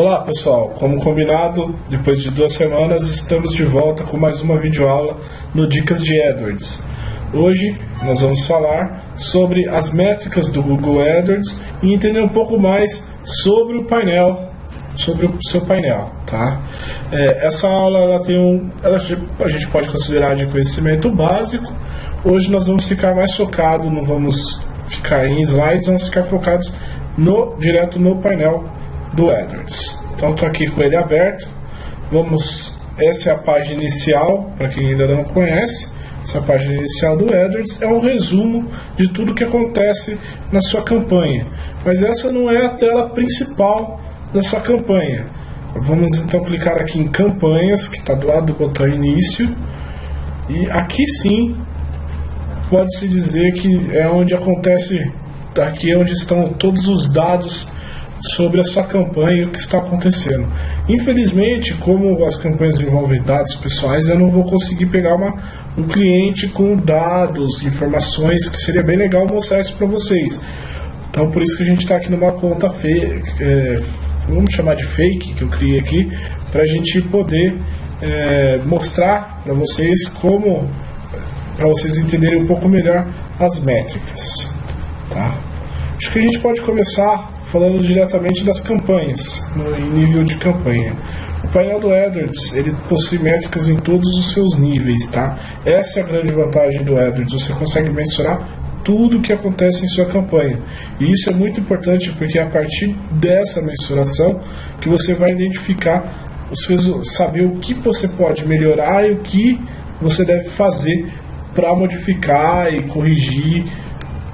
Olá pessoal, como combinado, depois de 2 semanas estamos de volta com mais uma videoaula no Dicas de AdWords. Hoje nós vamos falar sobre as métricas do Google AdWords e entender um pouco mais sobre o painel, sobre o seu painel, tá? Essa aula a gente pode considerar de conhecimento básico. Hoje nós vamos ficar mais focados, não vamos ficar em slides, vamos ficar focados direto no painel do AdWords. Então estou aqui com ele aberto. Essa é a página inicial, para quem ainda não conhece. Essa é a página inicial do AdWords, é um resumo de tudo que acontece na sua campanha. Mas essa não é a tela principal da sua campanha. Vamos então clicar aqui em campanhas, que está do lado do botão início. E aqui sim, pode-se dizer que é onde acontece, aqui é onde estão todos os dados sobre a sua campanha e o que está acontecendo. Infelizmente, como as campanhas envolvem dados pessoais, eu não vou conseguir pegar um cliente com dados, informações, que seria bem legal mostrar isso para vocês. Então por isso que a gente está aqui numa conta fake, vamos chamar de fake, que eu criei aqui, para a gente poder mostrar para vocês para vocês entenderem um pouco melhor as métricas, tá? Acho que a gente pode começar falando diretamente das campanhas, em nível de campanha. O painel do AdWords, ele possui métricas em todos os seus níveis, tá? Essa é a grande vantagem do AdWords, você consegue mensurar tudo o que acontece em sua campanha. E isso é muito importante porque é a partir dessa mensuração que você vai identificar, saber o que você pode melhorar e o que você deve fazer para modificar e corrigir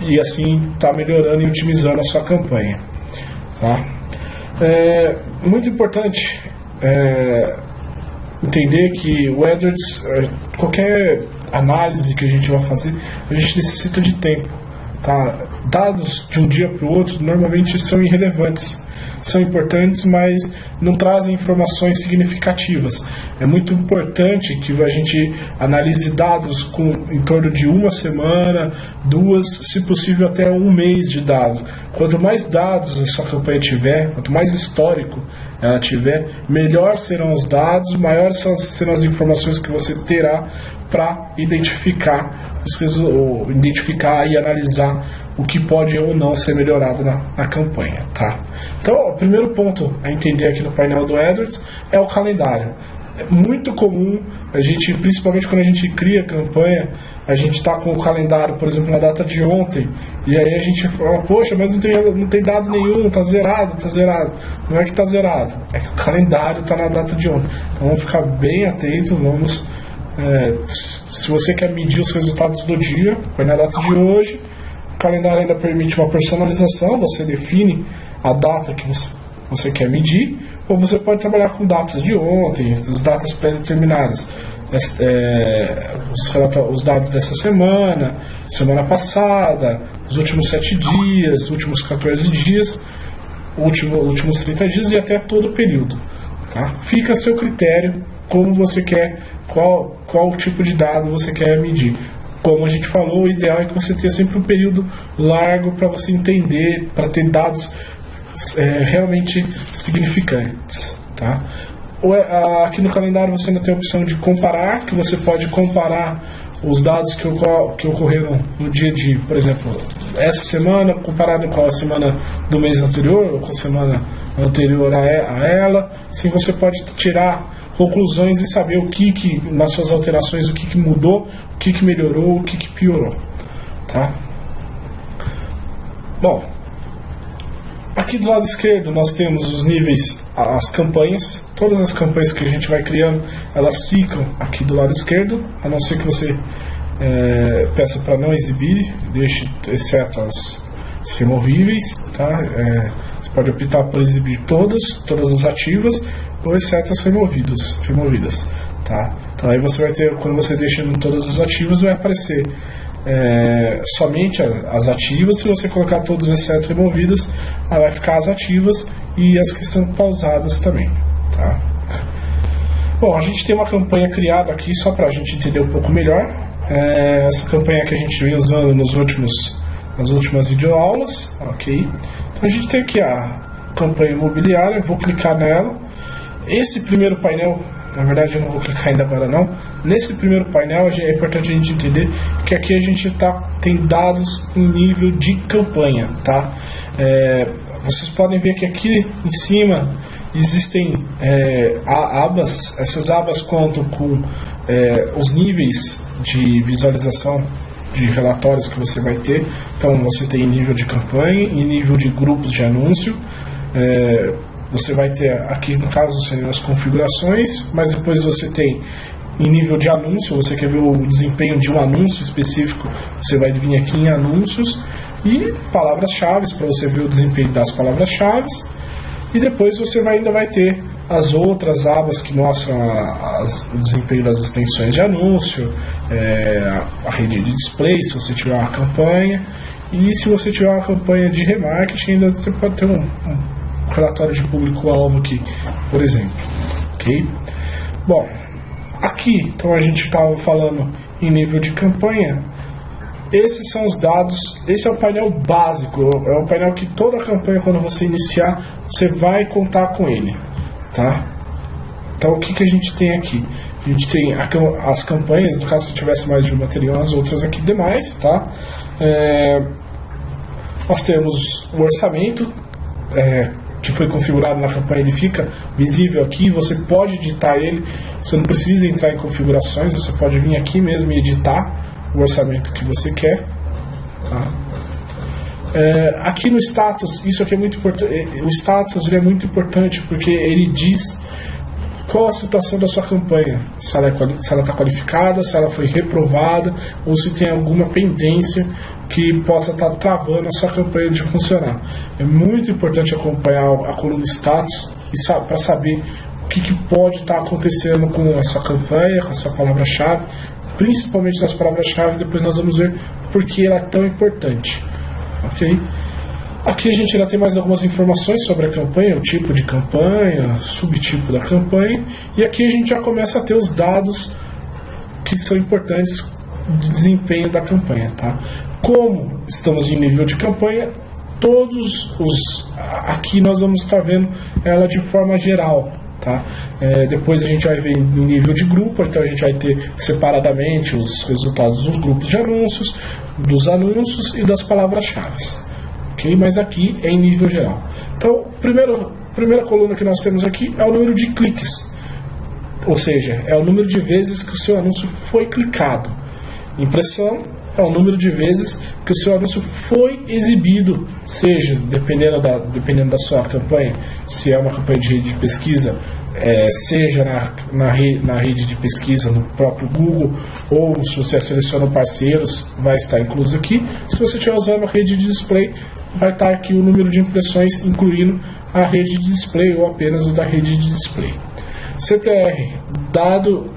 e assim tá melhorando e otimizando a sua campanha, tá? É muito importante entender que o AdWords, qualquer análise que a gente vai fazer, a gente necessita de tempo, tá? Dados de um dia para o outro normalmente são irrelevantes, são importantes, mas não trazem informações significativas. É muito importante que a gente analise dados em torno de 1 semana, 2, se possível até 1 mês de dados. Quanto mais dados a sua campanha tiver, quanto mais histórico ela tiver, melhor serão os dados, maiores serão as informações que você terá para identificar e analisar o que pode ou não ser melhorado na campanha, tá? Então, o primeiro ponto a entender aqui no painel do AdWords é o calendário. É muito comum, principalmente quando a gente cria campanha, a gente está com o calendário, por exemplo, na data de ontem, e aí a gente fala, poxa, mas não tem dado nenhum, está zerado. Não é que está zerado, é que o calendário está na data de ontem. Então vamos ficar bem atento, se você quer medir os resultados do dia, vai na data de hoje. O calendário ainda permite uma personalização, você define a data que você quer medir, ou você pode trabalhar com datas de ontem, as datas pré-determinadas, os dados dessa semana passada, os últimos 7 dias, os últimos 14 dias, últimos 30 dias e até todo o período, tá? Fica a seu critério como você quer, qual tipo de dado você quer medir. Como a gente falou, o ideal é que você tenha sempre um período largo para você entender, para ter dados realmente significantes, tá? Aqui no calendário você ainda tem a opção de comparar, que você pode comparar os dados que ocorreram no dia de, por exemplo, essa semana comparado com a semana do mês anterior ou com a semana anterior a ela. Assim você pode tirar conclusões e saber nas suas alterações, o que mudou, o que melhorou, o que piorou, tá? Bom, aqui do lado esquerdo nós temos os níveis, as campanhas. Todas as campanhas que a gente vai criando, elas ficam aqui do lado esquerdo, a não ser que você peça para não exibir, deixe exceto as removíveis, tá? Você pode optar por exibir todas as ativas, ou exceto as removidas, tá? Então aí você vai ter, quando você deixa em todas as ativas, vai aparecer somente as ativas. Se você colocar todas exceto removidas, aí vai ficar as ativas e as que estão pausadas também, tá? Bom, a gente tem uma campanha criada aqui só para a gente entender um pouco melhor. Essa campanha que a gente vem usando nas últimas videoaulas, ok? Então a gente tem aqui campanha imobiliária, vou clicar nela. Esse primeiro painel, na verdade eu não vou clicar ainda agora não. Nesse primeiro painel é importante a gente entender que aqui a gente tem dados em nível de campanha, tá? Vocês podem ver que aqui em cima existem abas. Essas abas contam com os níveis de visualização de relatórios que você vai ter. Então você tem nível de campanha e nível de grupos de anúncio. Você vai ter aqui, no caso, seriam as configurações, mas depois você tem em nível de anúncio. Você quer ver o desempenho de um anúncio específico, você vai vir aqui em anúncios, e palavras-chave para você ver o desempenho das palavras-chave. E depois você ainda vai ter as outras abas que mostram o desempenho das extensões de anúncio, a rede de display, se você tiver uma campanha, e se você tiver uma campanha de remarketing, ainda você pode ter um relatório de público-alvo aqui, por exemplo. Ok? Bom, aqui então a gente estava falando em nível de campanha. Esses são os dados, esse é o painel básico, é o painel que toda a campanha, quando você iniciar, você vai contar com ele, tá? Então o que a gente tem aqui? A gente tem as campanhas, no caso se tivesse mais de uma, teriam as outras aqui demais, tá? Nós temos o orçamento, que foi configurado na campanha, ele fica visível aqui, você pode editar ele, você não precisa entrar em configurações, você pode vir aqui mesmo e editar o orçamento que você quer, tá? Aqui no status, isso aqui é muito importante. O status ele é muito importante porque ele diz qual a situação da sua campanha, se ela está qualificada, se ela foi reprovada, ou se tem alguma pendência que possa estar travando a sua campanha de funcionar. É muito importante acompanhar a coluna status para saber o que pode estar acontecendo com a sua campanha, com a sua palavra-chave, principalmente nas palavras-chave. Depois nós vamos ver por que ela é tão importante. Ok? Aqui a gente ainda tem mais algumas informações sobre a campanha, o tipo de campanha, subtipo da campanha, e aqui a gente já começa a ter os dados que são importantes de desempenho da campanha, tá? Como estamos em nível de campanha, aqui nós vamos estar vendo ela de forma geral, tá? Depois a gente vai ver em nível de grupo, então a gente vai ter separadamente os resultados dos grupos de anúncios, dos anúncios e das palavras-chave. Okay? Mas aqui é em nível geral. Então, a primeira coluna que nós temos aqui é o número de cliques, ou seja, é o número de vezes que o seu anúncio foi clicado. Impressão é o número de vezes que o seu anúncio foi exibido, seja, dependendo da sua campanha, se é uma campanha de rede de pesquisa, seja na rede de pesquisa no próprio Google, ou se você seleciona parceiros, vai estar incluso aqui. Se você estiver usando a rede de display, vai estar aqui o número de impressões, incluindo a rede de display ou apenas o da rede de display. CTR, dado,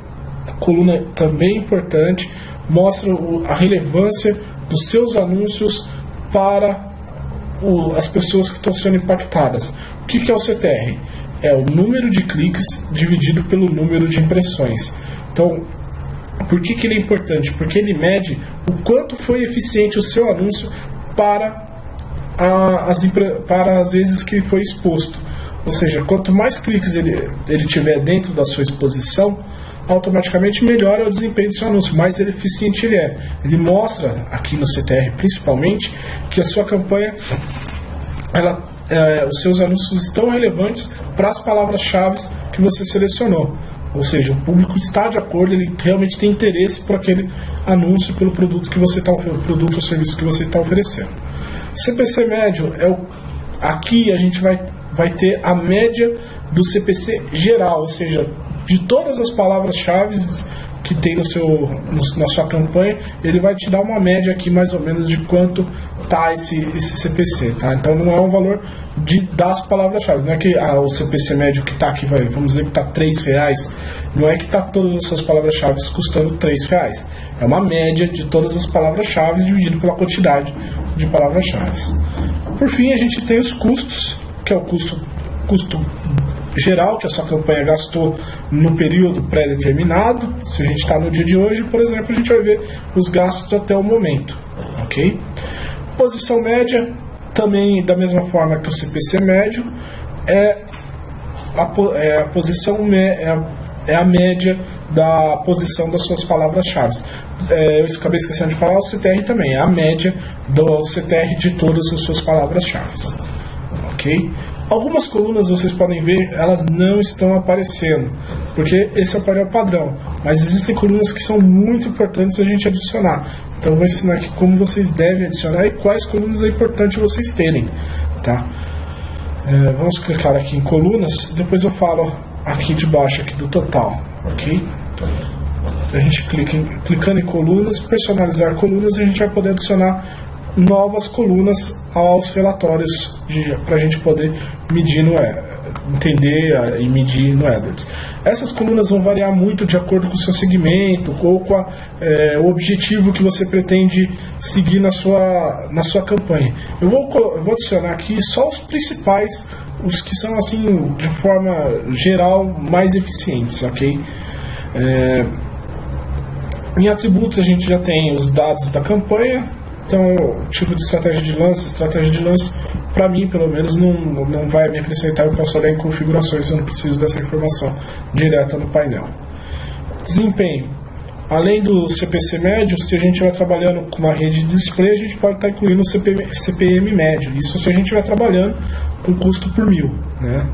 coluna também importante, mostra a relevância dos seus anúncios para as pessoas que estão sendo impactadas. O que é o CTR? É o número de cliques dividido pelo número de impressões. Então, por que ele é importante? Porque ele mede o quanto foi eficiente o seu anúncio para as vezes que foi exposto. Ou seja, quanto mais cliques ele tiver dentro da sua exposição, automaticamente melhora o desempenho do seu anúncio, mais eficiente ele é. Ele mostra, aqui no CTR principalmente, que a sua campanha, os seus anúncios estão relevantes para as palavras-chave que você selecionou. Ou seja, o público está de acordo, ele realmente tem interesse por aquele anúncio, pelo produto produto ou serviço que você está oferecendo. CPC médio, aqui a gente vai ter a média do CPC geral, ou seja, de todas as palavras-chave que tem na sua campanha, ele vai te dar uma média aqui mais ou menos de quanto está esse CPC, tá? Então não é um valor das palavras-chave, não é que o CPC médio que está aqui, vamos dizer que está R$3, não é que está todas as suas palavras-chave custando R$3, é uma média de todas as palavras-chave dividido pela quantidade de palavras-chave. Por fim, a gente tem os custos, que é o custo geral que a sua campanha gastou no período pré-determinado. Se a gente está no dia de hoje, por exemplo, a gente vai ver os gastos até o momento, ok? Posição média Também, da mesma forma que o CPC médio, a posição é a média da posição das suas palavras-chave. Eu acabei esquecendo de falar, o CTR também é a média do CTR de todas as suas palavras-chave. Ok? Algumas colunas, vocês podem ver, elas não estão aparecendo, porque esse é o painel padrão. Mas existem colunas que são muito importantes a gente adicionar. Então eu vou ensinar aqui como vocês devem adicionar e quais colunas é importante vocês terem. Tá? Vamos clicar aqui em colunas, depois eu falo aqui de baixo aqui do total. Ok? A gente clicando em colunas, personalizar colunas, a gente vai poder adicionar novas colunas aos relatórios para a gente poder medir entender e medir no AdWords. Essas colunas vão variar muito de acordo com o seu segmento ou com o objetivo que você pretende seguir na sua campanha. Eu vou adicionar aqui só os principais, os que são assim de forma geral mais eficientes, ok? Em atributos a gente já tem os dados da campanha. Então, tipo de estratégia de lance, para mim, pelo menos, não vai me acrescentar. Eu posso olhar em configurações, eu não preciso dessa informação direta no painel. Desempenho. Além do CPC médio, se a gente vai trabalhando com uma rede de display, a gente pode estar incluindo o CPM médio. Isso se a gente vai trabalhando com custo por 1000, né?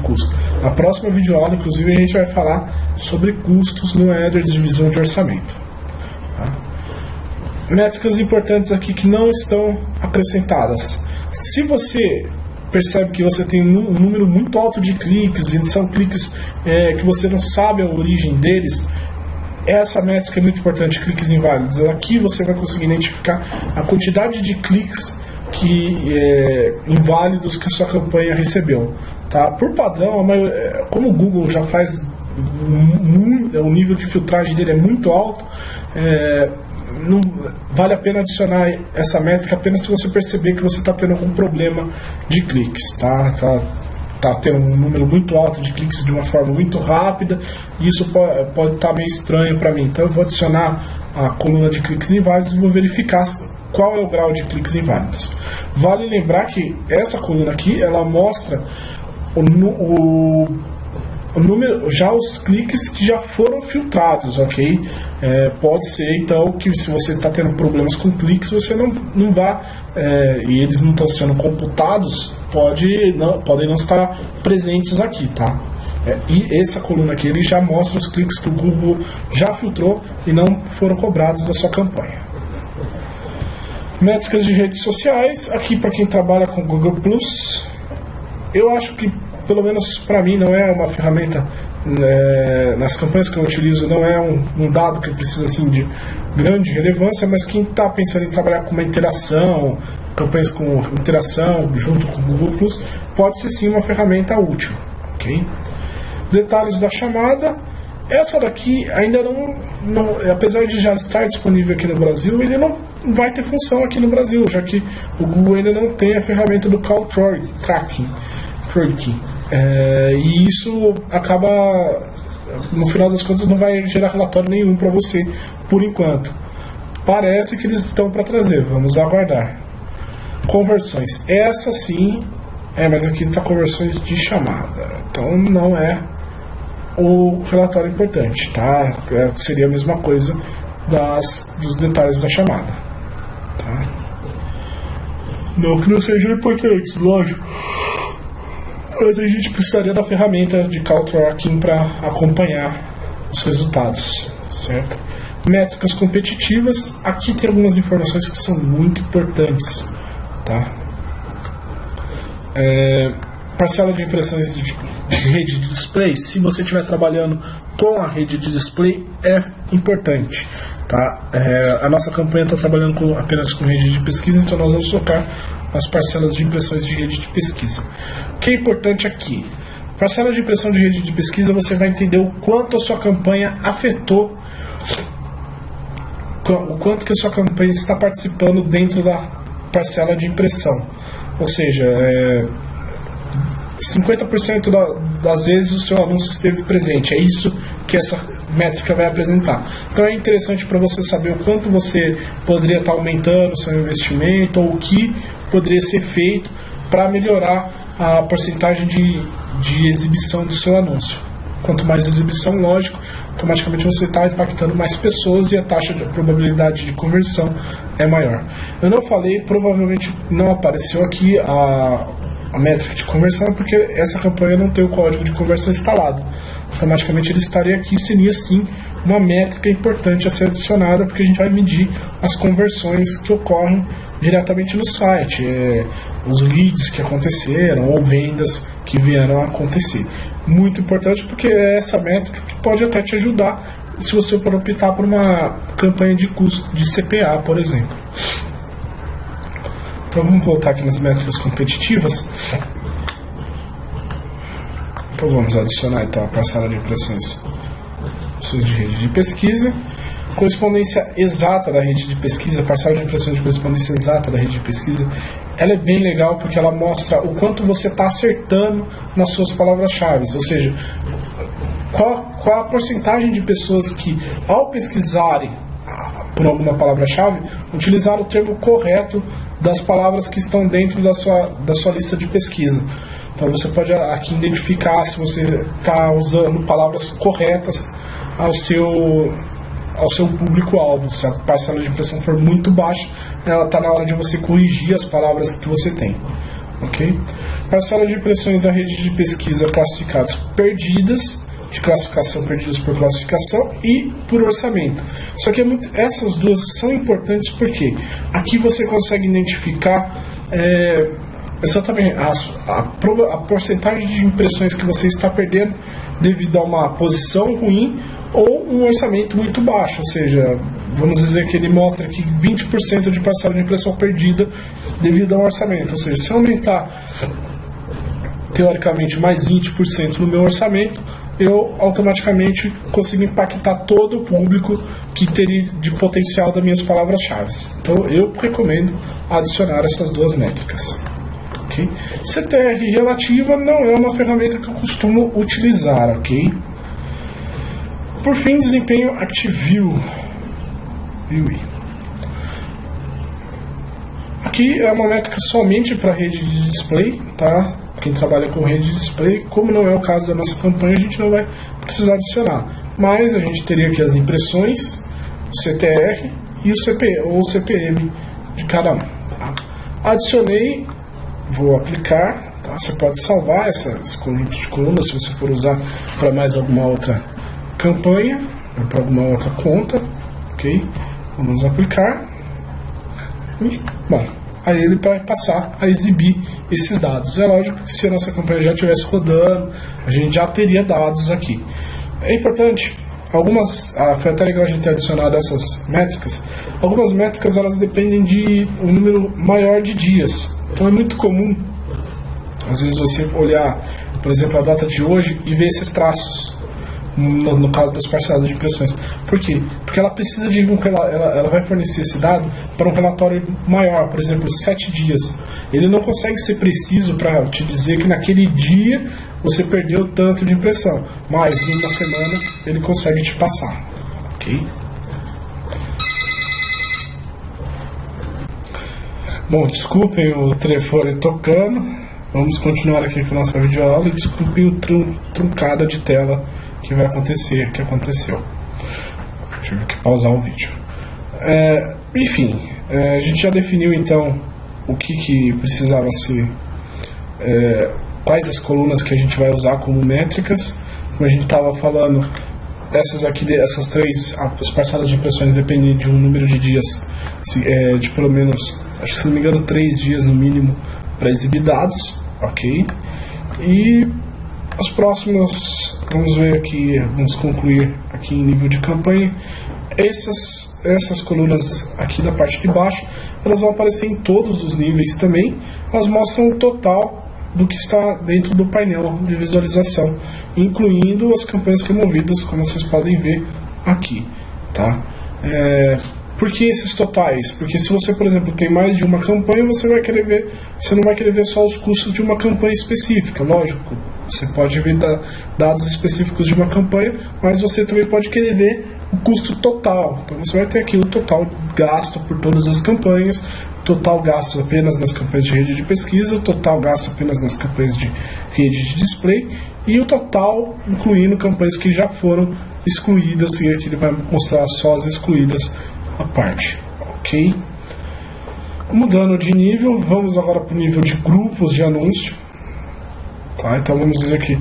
Custo. Na próxima videoaula, inclusive, a gente vai falar sobre custos no AdWords de divisão de orçamento. Métricas importantes aqui que não estão acrescentadas. Se você percebe que você tem um número muito alto de cliques, e são cliques que você não sabe a origem deles, essa métrica é muito importante, cliques inválidos. Aqui você vai conseguir identificar a quantidade de cliques inválidos que a sua campanha recebeu. Tá? Por padrão, como o Google já faz, o nível de filtragem dele é muito alto, não vale a pena adicionar essa métrica apenas se você perceber que você está tendo algum problema de cliques, tá tendo um número muito alto de cliques de uma forma muito rápida, e isso pode estar meio estranho para mim. Então eu vou adicionar a coluna de cliques inválidos e vou verificar qual é o grau de cliques inválidos. Vale lembrar que essa coluna aqui, ela mostra o número, já os cliques que já foram filtrados, ok? Pode ser então que se você está tendo problemas com cliques, você não vá, e eles não estão sendo computados, podem não estar presentes aqui, tá? E essa coluna aqui, ele já mostra os cliques que o Google já filtrou e não foram cobrados da sua campanha. Métricas de redes sociais, aqui para quem trabalha com Google Plus, eu acho que, pelo menos para mim, não é uma ferramenta, nas campanhas que eu utilizo, não é um dado que precisa assim, de grande relevância, mas quem está pensando em trabalhar com uma interação, campanhas com interação junto com o Google Plus, pode ser sim uma ferramenta útil. Okay? Detalhes da chamada. Essa daqui ainda não, apesar de já estar disponível aqui no Brasil, ele não vai ter função aqui no Brasil, já que o Google ainda não tem a ferramenta do Call Tracking. E isso acaba, no final das contas, não vai gerar relatório nenhum para você por enquanto. Parece que eles estão para trazer, vamos aguardar. Conversões, essa sim, mas aqui está conversões de chamada, então não é o relatório importante, tá? Seria a mesma coisa dos detalhes da chamada, tá? Não que não sejam importantes, lógico, mas a gente precisaria da ferramenta de Call Tracking para acompanhar os resultados, certo? Métricas competitivas, aqui tem algumas informações que são muito importantes, tá? Parcela de impressões de rede de display, se você estiver trabalhando com a rede de display, é importante, tá? A nossa campanha está trabalhando apenas com rede de pesquisa, então nós vamos focar nas parcelas de impressões de rede de pesquisa. O que é importante aqui? Parcela de impressão de rede de pesquisa, você vai entender o quanto a sua campanha afetou, o quanto que a sua campanha está participando dentro da parcela de impressão. Ou seja, 50% das vezes o seu anúncio esteve presente. É isso que essa métrica vai apresentar. Então é interessante para você saber o quanto você poderia estar aumentando o seu investimento, ou o que poderia ser feito para melhorar a porcentagem de exibição do seu anúncio. Quanto mais exibição, lógico, automaticamente você está impactando mais pessoas e a taxa de probabilidade de conversão é maior. Eu não falei, provavelmente não apareceu aqui a métrica de conversão, porque essa campanha não tem o código de conversão instalado. Automaticamente ele estaria aqui, seria sim uma métrica importante a ser adicionada, porque a gente vai medir as conversões que ocorrem diretamente no site, os leads que aconteceram ou vendas que vieram a acontecer. Muito importante, porque é essa métrica que pode até te ajudar se você for optar por uma campanha de custo de CPA, por exemplo. Então vamos voltar aqui nas métricas competitivas. Então vamos adicionar então a parcela de impressões de rede de pesquisa, correspondência exata da rede de pesquisa, parcela de impressões de correspondência exata da rede de pesquisa. Ela é bem legal porque ela mostra o quanto você está acertando nas suas palavras-chave, ou seja, qual a porcentagem de pessoas que, ao pesquisarem por alguma palavra-chave, utilizaram o termo correto das palavras que estão dentro da sua lista de pesquisa. Então você pode aqui identificar se você está usando palavras corretas ao seu público-alvo. Se a parcela de impressão for muito baixa, ela está na hora de você corrigir as palavras que você tem. Ok? Parcela de impressões da rede de pesquisa classificadas perdidas, de classificação perdidas por classificação e por orçamento. Só que essas duas são importantes porque aqui você consegue identificar exatamente a porcentagem de impressões que você está perdendo devido a uma posição ruim ou um orçamento muito baixo, ou seja, vamos dizer que ele mostra aqui 20% de parcela de impressão perdida devido ao orçamento, ou seja, se eu aumentar teoricamente mais 20% no meu orçamento, eu automaticamente consigo impactar todo o público que teria de potencial das minhas palavras-chave. Então eu recomendo adicionar essas duas métricas. Okay? CTR relativa não é uma ferramenta que eu costumo utilizar, ok? Por fim, desempenho ActiveView. Aqui é uma métrica somente para rede de display, tá? Quem trabalha com rede de display, como não é o caso da nossa campanha, a gente não vai precisar adicionar. Mas a gente teria aqui as impressões, o CTR e o CPM de cada um. Tá? Adicionei, vou aplicar. Tá? Você pode salvar esse conjunto de colunas se você for usar para mais alguma outra campanha, ou para alguma outra conta. Ok? Vamos aplicar. E, bom, aí ele vai passar a exibir esses dados. É lógico que se a nossa campanha já estivesse rodando, a gente já teria dados aqui. É importante, foi até legal a gente ter adicionado essas métricas. Algumas métricas elas dependem de um número maior de dias. Então é muito comum, às vezes, você olhar, por exemplo, a data de hoje e ver esses traços. No caso das parcelas de impressões. Por quê? Porque ela precisa de ela vai fornecer esse dado para um relatório maior, por exemplo, 7 dias. Ele não consegue ser preciso para te dizer que naquele dia você perdeu tanto de impressão, mas numa semana ele consegue te passar. Ok? Bom, desculpem o telefone tocando. Vamos continuar aqui com a nossa videoaula e desculpem o truncada de tela que vai acontecer, que aconteceu. Tive que pausar o vídeo. Enfim, a gente já definiu então o que precisava ser, quais as colunas que a gente vai usar como métricas. Como a gente estava falando, essas três, as parcelas de impressões dependem de um número de dias, de pelo menos, acho que se não me engano, 3 dias no mínimo para exibir dados, ok? E os próximos, vamos ver aqui, vamos concluir aqui em nível de campanha. Essas colunas aqui da parte de baixo, elas vão aparecer em todos os níveis também. Elas mostram o total do que está dentro do painel de visualização, incluindo as campanhas removidas, como vocês podem ver aqui, tá? Por que esses totais? Porque se você, por exemplo, tem mais de uma campanha, você não vai querer ver só os custos de uma campanha específica, lógico. Você pode ver dados específicos de uma campanha, mas você também pode querer ver o custo total. Então você vai ter aqui o total gasto por todas as campanhas, total gasto apenas nas campanhas de rede de pesquisa, total gasto apenas nas campanhas de rede de display e o total incluindo campanhas que já foram excluídas, e aqui ele vai mostrar só as excluídas à parte, ok? Mudando de nível, vamos agora para o nível de grupos de anúncio. Tá, então vamos dizer que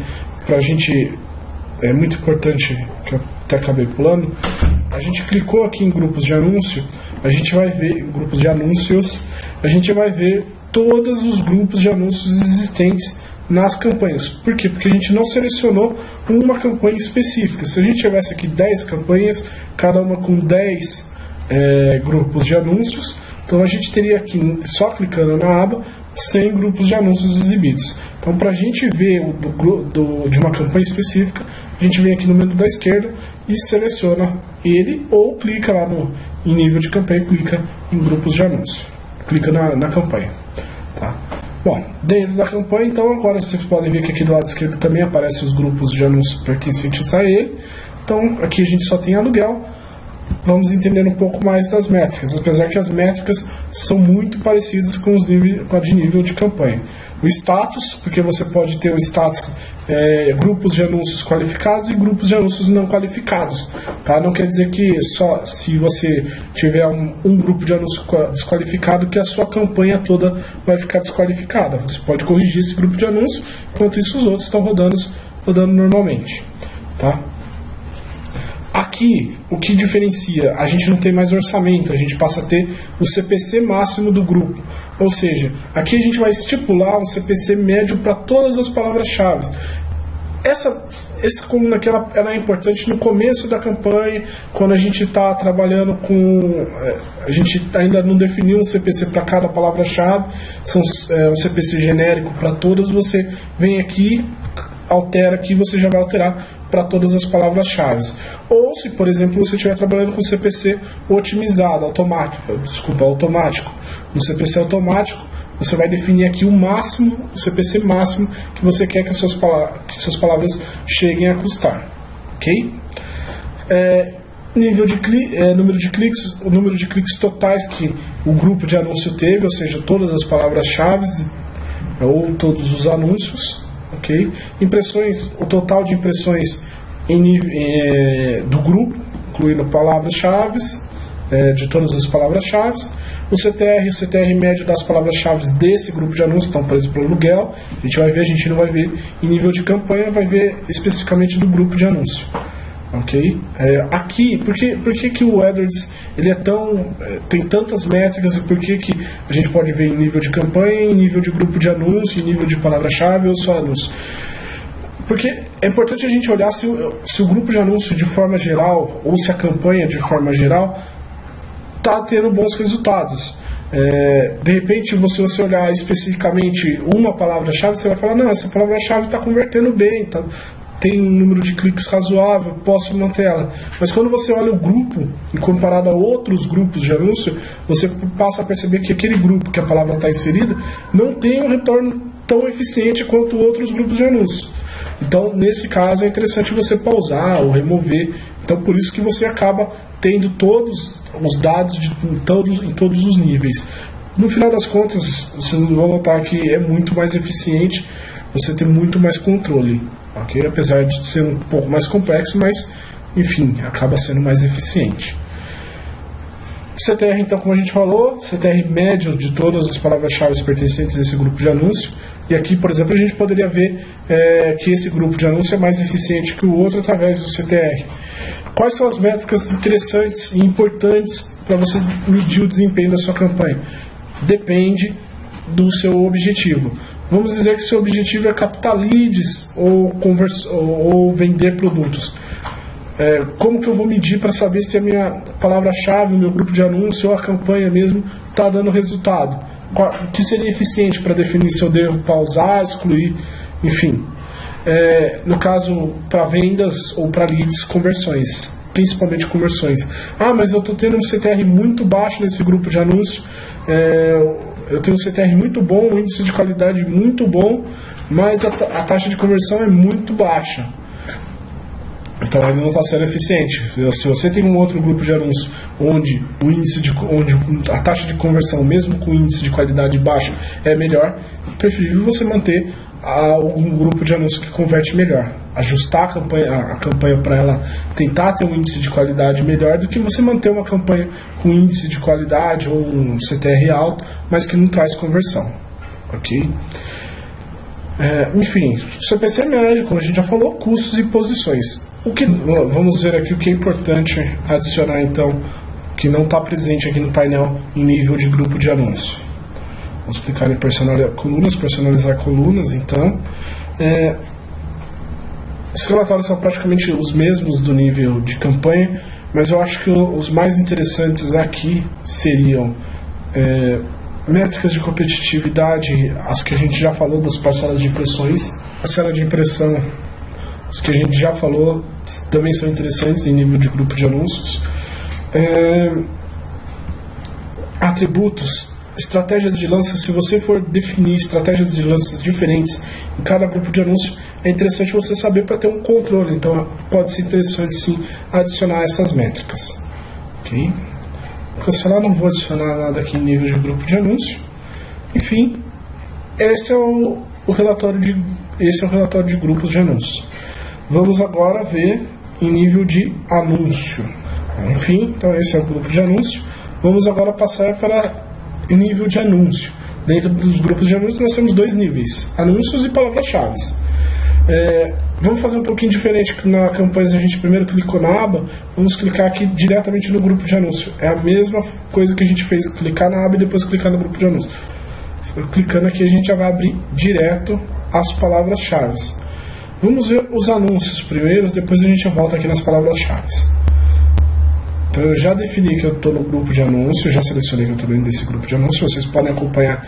para a gente é muito importante, que eu até acabei pulando, a gente clicou aqui em grupos de anúncio, a gente vai ver grupos de anúncios, a gente vai ver todos os grupos de anúncios existentes nas campanhas. Por quê? Porque a gente não selecionou uma campanha específica. Se a gente tivesse aqui 10 campanhas, cada uma com 10 grupos de anúncios, então a gente teria aqui, só clicando na aba, 100 grupos de anúncios exibidos. Então, para a gente ver de uma campanha específica, a gente vem aqui no menu da esquerda e seleciona ele, ou clica lá em nível de campanha, clica em grupos de anúncio, clica na campanha. Tá? Bom, dentro da campanha, então agora vocês podem ver que aqui do lado esquerdo também aparecem os grupos de anúncios pertencentes a ele. Então, aqui a gente só tem aluguel. Vamos entender um pouco mais das métricas, apesar que as métricas são muito parecidas com a de nível de campanha. O status, porque você pode ter o status grupos de anúncios qualificados e grupos de anúncios não qualificados. Tá? Não quer dizer que só se você tiver um grupo de anúncio desqualificado que a sua campanha toda vai ficar desqualificada. Você pode corrigir esse grupo de anúncio, enquanto isso os outros estão rodando normalmente. Tá? Aqui, o que diferencia, a gente não tem mais orçamento, a gente passa a ter o CPC máximo do grupo. Ou seja, aqui a gente vai estipular um CPC médio para todas as palavras-chave. Essa coluna aqui ela é importante no começo da campanha, quando a gente está trabalhando com... A gente ainda não definiu um CPC para cada palavra-chave, um CPC genérico para todas, você vem aqui, altera aqui, você já vai alterar para todas as palavras-chave. Ou se, por exemplo, você estiver trabalhando com CPC otimizado, automático. No CPC automático, você vai definir aqui o CPC máximo que você quer que suas palavras cheguem a custar. Ok? Número de cliques, o número de cliques totais que o grupo de anúncio teve, ou seja, todas as palavras-chave ou todos os anúncios. Okay? Impressões, o total de impressões do grupo, incluindo palavras-chave, de todas as palavras-chave, o CTR médio das palavras-chave desse grupo de anúncios. Então, por exemplo, aluguel, a gente não vai ver em nível de campanha, vai ver especificamente do grupo de anúncio. Ok? Aqui, por que o AdWords ele tem tantas métricas, e por que a gente pode ver em nível de campanha, em nível de grupo de anúncio, em nível de palavra-chave ou só anúncio? Porque é importante a gente olhar se o grupo de anúncio de forma geral, ou se a campanha de forma geral está tendo bons resultados. De repente, você olhar especificamente uma palavra-chave, você vai falar, não, essa palavra-chave está convertendo bem, tem um número de cliques razoável, posso manter ela. Mas quando você olha o grupo, e comparado a outros grupos de anúncio, você passa a perceber que aquele grupo que a palavra está inserida não tem um retorno tão eficiente quanto outros grupos de anúncio. Então, nesse caso, é interessante você pausar ou remover. Então, por isso que você acaba tendo todos os dados em todos os níveis. No final das contas, vocês vão notar que é muito mais eficiente, você tem muito mais controle. Okay? Apesar de ser um pouco mais complexo, mas, enfim, acaba sendo mais eficiente. CTR, então, como a gente falou, CTR médio de todas as palavras-chave pertencentes a esse grupo de anúncio. E aqui, por exemplo, a gente poderia ver que esse grupo de anúncio é mais eficiente que o outro através do CTR. Quais são as métricas interessantes e importantes para você medir o desempenho da sua campanha? Depende do seu objetivo. Vamos dizer que seu objetivo é captar leads ou vender produtos. Como que eu vou medir para saber se a minha palavra-chave, o meu grupo de anúncio ou a campanha mesmo está dando resultado? O que seria eficiente para definir se eu devo pausar, excluir, enfim. No caso, para vendas ou para leads, conversões. principalmente conversões. Ah, mas eu estou tendo um CTR muito baixo nesse grupo de anúncio, eu tenho um CTR muito bom, um índice de qualidade muito bom, mas a taxa de conversão é muito baixa. Então ele não está sendo eficiente. Se você tem um outro grupo de anúncio onde a taxa de conversão, mesmo com índice de qualidade baixo, é melhor, é preferível você manter um grupo de anúncio que converte melhor. Ajustar a campanha para ela tentar ter um índice de qualidade melhor do que você manter uma campanha com índice de qualidade ou um CTR alto, mas que não traz conversão. Ok? Enfim, CPC médio, como a gente já falou, custos e posições. Vamos ver aqui o que é importante adicionar, então, que não está presente aqui no painel em nível de grupo de anúncio. Vamos clicar em personalizar colunas, então. Esses relatórios são praticamente os mesmos do nível de campanha, mas eu acho que os mais interessantes aqui seriam métricas de competitividade, as que a gente já falou das parcelas de impressões. Parcela de impressão, os que a gente já falou, também são interessantes em nível de grupo de anúncios. Atributos, estratégias de lança. Se você for definir estratégias de lanças diferentes em cada grupo de anúncio, é interessante você saber para ter um controle. Então pode ser interessante sim adicionar essas métricas. Ok? Cancelar, não vou adicionar nada aqui em nível de grupo de anúncio. Enfim, esse é o relatório de grupos de anúncio. Vamos agora ver em nível de anúncio. Enfim, então esse é o grupo de anúncio. Vamos agora passar para nível de anúncio. Dentro dos grupos de anúncio nós temos dois níveis: anúncios e palavras-chave. Vamos fazer um pouquinho diferente que na campanha. A gente primeiro clicou na aba, vamos clicar aqui diretamente no grupo de anúncio. É a mesma coisa que a gente fez, clicar na aba e depois clicar no grupo de anúncio. Clicando aqui a gente já vai abrir direto as palavras-chave. Vamos ver os anúncios primeiro, depois a gente volta aqui nas palavras-chave. Então eu já defini que eu estou no grupo de anúncio, já selecionei que eu estou dentro desse grupo de anúncio. Vocês podem acompanhar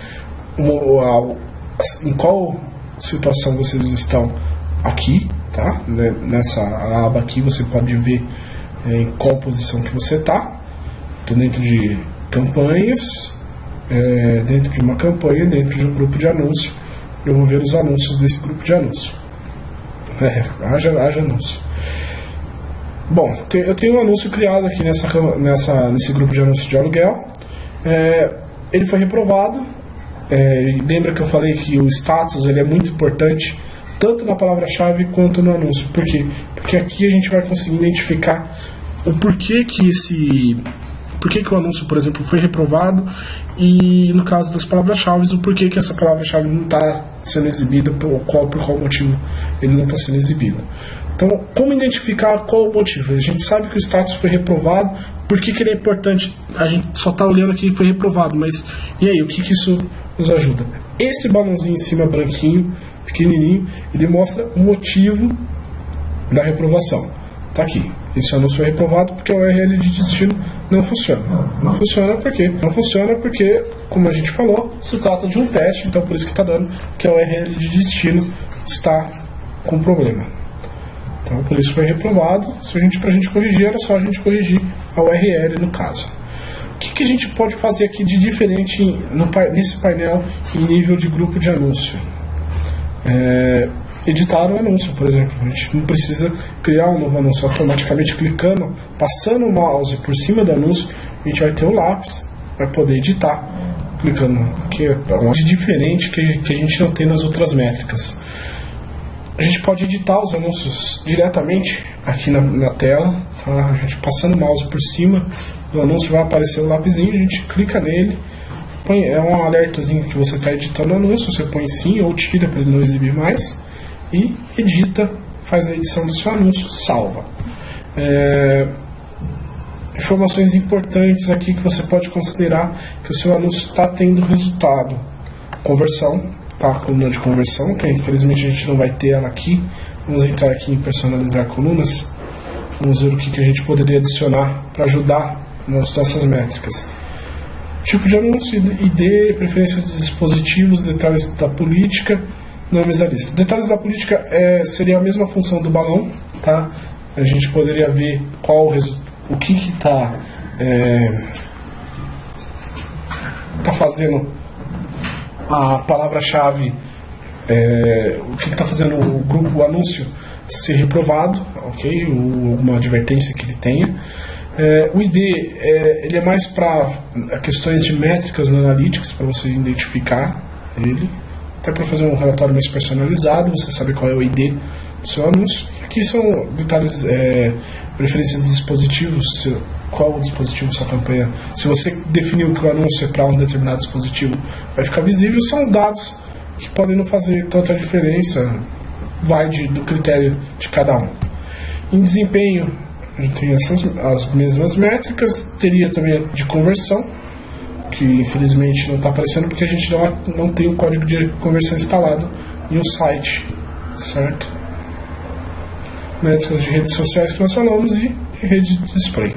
em qual situação vocês estão aqui, tá? Nessa aba aqui você pode ver em qual posição que você está. Estou dentro de campanhas, dentro de uma campanha, dentro de um grupo de anúncio. Eu vou ver os anúncios desse grupo de anúncio. Haja anúncio. Bom, eu tenho um anúncio criado aqui nesse grupo de anúncio de aluguel. Ele foi reprovado. Lembra que eu falei que o status ele é muito importante, tanto na palavra-chave quanto no anúncio. Por quê? Porque aqui a gente vai conseguir identificar o porquê que o anúncio, por exemplo, foi reprovado, e no caso das palavras-chave, o porquê que essa palavra-chave não está sendo exibida, por qual motivo ele não está sendo exibido. Então, como identificar qual o motivo? A gente sabe que o status foi reprovado. Por que ele é importante? A gente só está olhando aqui que foi reprovado, mas e aí, o que isso nos ajuda? Esse balãozinho em cima, branquinho, pequenininho, ele mostra o motivo da reprovação. Está aqui. Esse anúncio foi reprovado porque a URL de destino não funciona. Não funciona por quê? Não funciona porque, como a gente falou, se trata de um teste, então por isso que está dando que a URL de destino está com problema. Então por isso foi reprovado. Para a gente corrigir, era só a gente corrigir a URL no caso. O que a gente pode fazer aqui de diferente nesse painel em nível de grupo de anúncio? Editar o anúncio, por exemplo. A gente não precisa criar um novo anúncio automaticamente clicando, passando o mouse por cima do anúncio. A gente vai ter o lápis, vai poder editar clicando, que é uma coisa diferente que a gente não tem nas outras métricas. A gente pode editar os anúncios diretamente aqui na tela, tá? A gente passando o mouse por cima do anúncio vai aparecer o lapisinho, a gente clica nele, é um alertazinho que você está editando o anúncio, você põe sim ou tira para ele não exibir mais e edita, faz a edição do seu anúncio, salva. Informações importantes aqui que você pode considerar que o seu anúncio está tendo resultado: conversão, tá? A coluna de conversão, que infelizmente a gente não vai ter ela aqui. Vamos entrar aqui em personalizar colunas, vamos ver o que a gente poderia adicionar para ajudar nas nossas métricas. Tipo de anúncio, ID, preferência dos dispositivos, detalhes da política, nomes da lista. Detalhes da política seria a mesma função do balão, tá? a gente poderia ver o que está fazendo a palavra-chave, o que está fazendo o anúncio ser reprovado, ok? Uma advertência que ele tenha. O ID ele é mais para questões de métricas no Analytics, para você identificar ele, até para fazer um relatório mais personalizado, você sabe qual é o ID do seu anúncio. E aqui são detalhes, preferências de dispositivos, qual o dispositivo sua campanha. Se você definiu que o anúncio é para um determinado dispositivo, vai ficar visível. São dados que podem não fazer tanta diferença, vai do critério de cada um. Em desempenho, a gente tem as mesmas métricas, teria também de conversão, que infelizmente não está aparecendo porque a gente não tem o código de conversão instalado em um site, certo? Métricas de redes sociais que nós falamos e rede de display.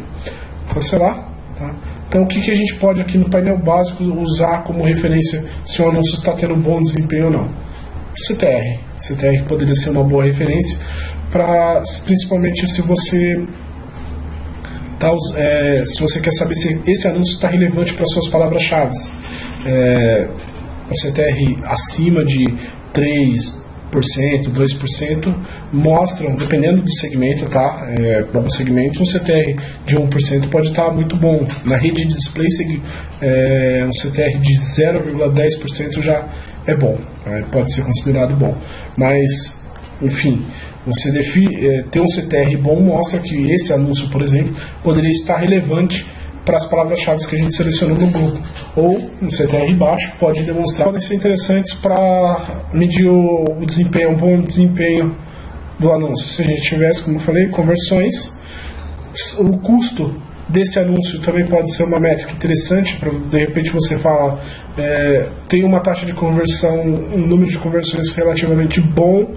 Cancelar. Tá? Então o que a gente pode aqui no painel básico usar como referência se o anúncio está tendo bom desempenho ou não? CTR. CTR poderia ser uma boa referência, principalmente se você quer saber se esse anúncio está relevante para suas palavras-chave. Um CTR acima de 3%, 2% mostram, dependendo do segmento, tá? Para um segmento, um CTR de 1% pode estar muito bom. Na rede de display, um CTR de 0,10% já é bom, pode ser considerado bom. Mas, enfim, você ter um CTR bom mostra que esse anúncio, por exemplo, poderia estar relevante para as palavras-chave que a gente selecionou no grupo. Ou um CTR baixo pode demonstrar, podem ser interessantes para medir o desempenho, um bom desempenho do anúncio. Se a gente tivesse, como eu falei, conversões, o custo desse anúncio também pode ser uma métrica interessante para, de repente, você fala, tem uma taxa de conversão, um número de conversões relativamente bom,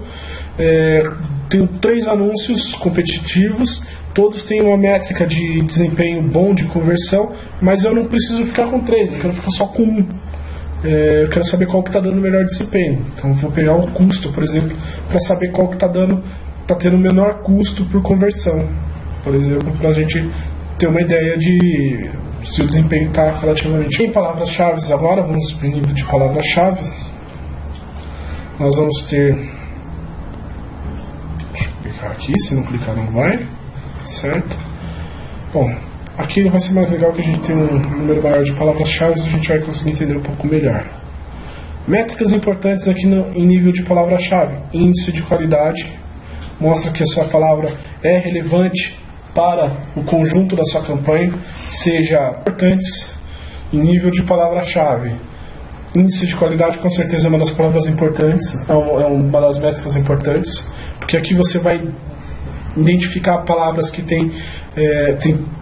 tenho 3 anúncios competitivos, todos têm uma métrica de desempenho bom de conversão, mas eu não preciso ficar com 3, eu quero ficar só com 1. Eu quero saber qual que está dando o melhor desempenho. Então eu vou pegar o custo, por exemplo, para saber qual que está tendo o menor custo por conversão, por exemplo, para a gente ter uma ideia de se o desempenho está relativamente. Em palavras-chave agora, vamos para o nível de palavras-chave. Nós vamos ter, deixa eu clicar aqui, se não clicar não vai, certo? Bom, aqui vai ser mais legal que a gente tem um número maior de palavras-chave, a gente vai conseguir entender um pouco melhor. Métricas importantes aqui em nível de palavra-chave. Índice de qualidade, mostra que a sua palavra é relevante para o conjunto da sua campanha, seja importantes em nível de palavra-chave. Índice de qualidade com certeza é uma das palavras importantes, é uma das métricas importantes, porque aqui você vai identificar palavras que têm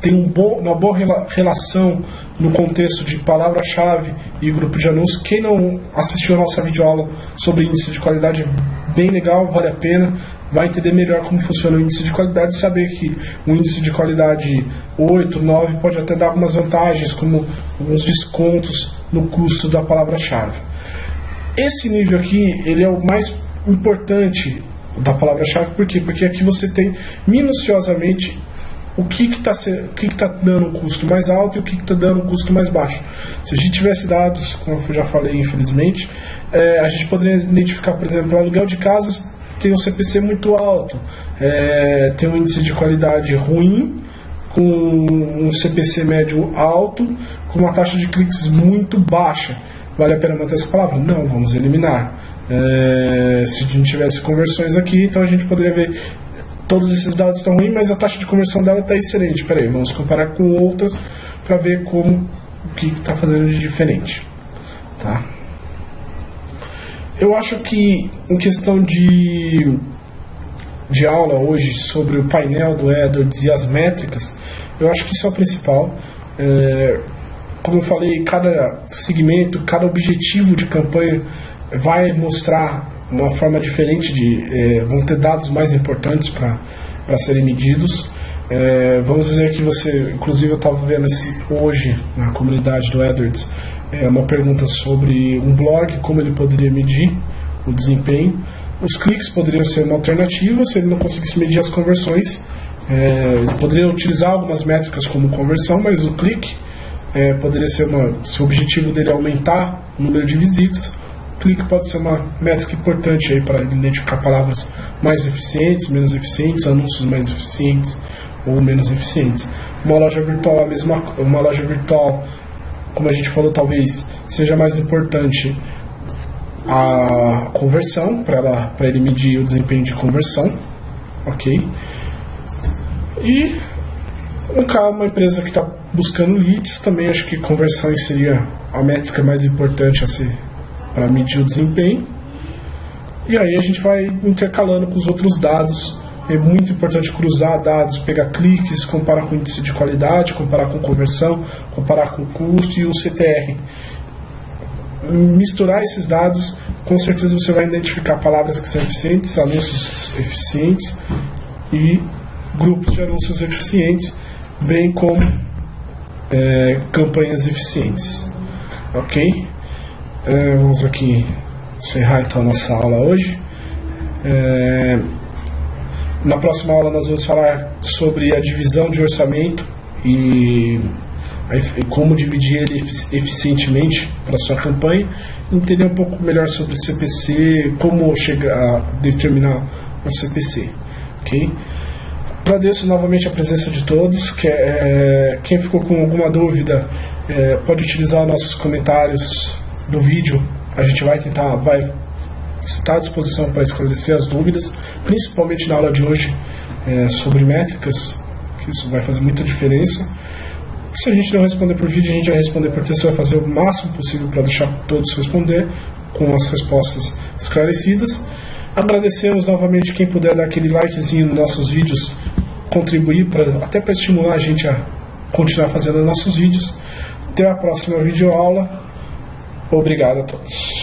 uma boa relação no contexto de palavra-chave e grupo de anúncios. Quem não assistiu a nossa videoaula sobre índice de qualidade, bem legal, vale a pena, vai entender melhor como funciona o índice de qualidade e saber que um índice de qualidade 8, 9 pode até dar algumas vantagens, como alguns descontos no custo da palavra-chave. Esse nível aqui, ele é o mais importante da palavra-chave. Por quê? Porque aqui você tem minuciosamente o que está dando um custo mais alto e o que está dando um custo mais baixo. Se a gente tivesse dados, como eu já falei, infelizmente, a gente poderia identificar, por exemplo, o aluguel de casas tem um CPC muito alto, tem um índice de qualidade ruim, com um CPC médio alto, com uma taxa de cliques muito baixa. Vale a pena manter essa palavra? Não, vamos eliminar. Se a gente tivesse conversões aqui, então a gente poderia ver todos esses dados estão ruins, mas a taxa de conversão dela está excelente. Peraí, vamos comparar com outras para ver o que está fazendo de diferente. Tá? Eu acho que em questão de aula hoje sobre o painel do AdWords e as métricas, eu acho que isso é o principal. Como eu falei, cada segmento, cada objetivo de campanha vai mostrar uma forma diferente vão ter dados mais importantes para serem medidos. Vamos dizer que inclusive eu estava vendo hoje na comunidade do AdWords, uma pergunta sobre um blog, como ele poderia medir o desempenho. Os cliques poderiam ser uma alternativa, se ele não conseguisse medir as conversões, Poderia utilizar algumas métricas como conversão, mas o clique poderia ser se o objetivo dele é aumentar o número de visitas, o clique pode ser uma métrica importante aí para identificar palavras mais eficientes, menos eficientes, anúncios mais eficientes ou menos eficientes. Uma loja virtual, uma loja virtual, como a gente falou, talvez seja mais importante a conversão, para ele medir o desempenho de conversão, ok? E uma empresa que está buscando leads, também acho que conversão seria a métrica mais importante para medir o desempenho. E aí a gente vai intercalando com os outros dados. É muito importante cruzar dados, pegar cliques, comparar com índice de qualidade, comparar com conversão, comparar com custo e o CTR. Misturar esses dados, com certeza você vai identificar palavras que são eficientes, anúncios eficientes e grupos de anúncios eficientes, bem como campanhas eficientes. Ok? Vamos aqui encerrar então a nossa aula hoje. Na próxima aula nós vamos falar sobre a divisão de orçamento e como dividir ele eficientemente para a sua campanha, entender um pouco melhor sobre CPC, como chegar a determinar um CPC. Ok? Agradeço novamente a presença de todos. Quem ficou com alguma dúvida pode utilizar nossos comentários do vídeo. A gente vai estar à disposição para esclarecer as dúvidas, principalmente na aula de hoje sobre métricas, que isso vai fazer muita diferença. Se a gente não responder por vídeo, a gente vai responder por texto, vai fazer o máximo possível para deixar todos responder com as respostas esclarecidas. Agradecemos novamente quem puder dar aquele likezinho nos nossos vídeos, contribuir até para estimular a gente a continuar fazendo nossos vídeos. Até a próxima videoaula. Obrigado a todos.